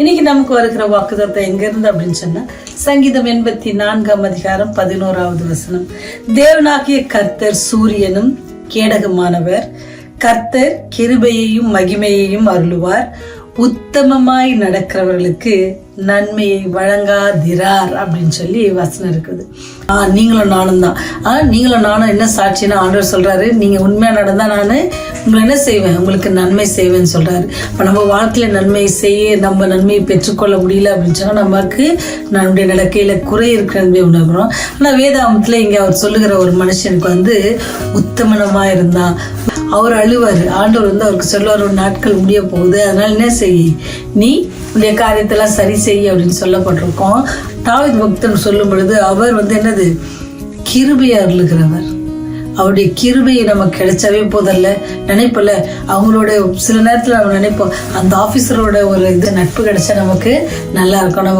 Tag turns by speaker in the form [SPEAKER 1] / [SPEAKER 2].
[SPEAKER 1] இன்னைக்கு நமக்கு வருகிற வாக்குத்தத்தம் எங்க இருந்து அப்படின்னு சொன்னா சங்கீதம் 84:11 வசனம். தேவனாகிய கர்த்தர் சூரியனும் கேடகமானவர், கர்த்தர் கிருபையையும் மகிமையையும் அருளுவார், உத்தமமாய் நடக்கிறவர்களுக்கு நன்மையை வழங்காதிரார் அப்படின்னு சொல்லி வசனம் இருக்குது. நீங்களும் நானும் தான். நீங்களும் நானும் என்ன சாட்சின்னா ஆண்டவர் சொல்றாரு, நீங்க உண்மையா நடந்தா நான் உங்களை என்ன செய்வேன், உங்களுக்கு நன்மை செய்வேன்னு சொல்றாரு. இப்போ நம்ம வாழ்க்கையில நன்மையை செய்ய நம்ம நன்மையை பெற்றுக்கொள்ள முடியல அப்படின்னு சொன்னா நமக்கு நம்முடைய நடக்கையில குறை இருக்கிறது உணர்கிறோம். ஆனா வேதாமத்துல இங்க அவர் சொல்லுகிற ஒரு மனுஷனுக்கு உத்தமனமா இருந்தான். அவர் அழுவார். ஆண்டவர் அவருக்கு சொல்லுவார், ஒரு நாட்கள் முடிய போகுது, அதனால என்ன செய்ய, நீ உடைய காரியத்தெல்லாம் சரி செய்ய அப்படின்னு சொல்லப்பட்டிருக்கோம். தாவீது பக்தன் சொல்லும் பொழுது அவர் என்னது, கிருபையை அருளுகிறவர். அவருடைய கிருபையை நமக்கு கிடைச்சவே போதல்ல நினைப்பல. அவங்களோட சில நேரத்தில் நம்ம நினைப்போம், அந்த ஆஃபீஸரோட ஒரு நட்பு கிடைச்சா நமக்கு நல்லா இருக்கும். நம்ம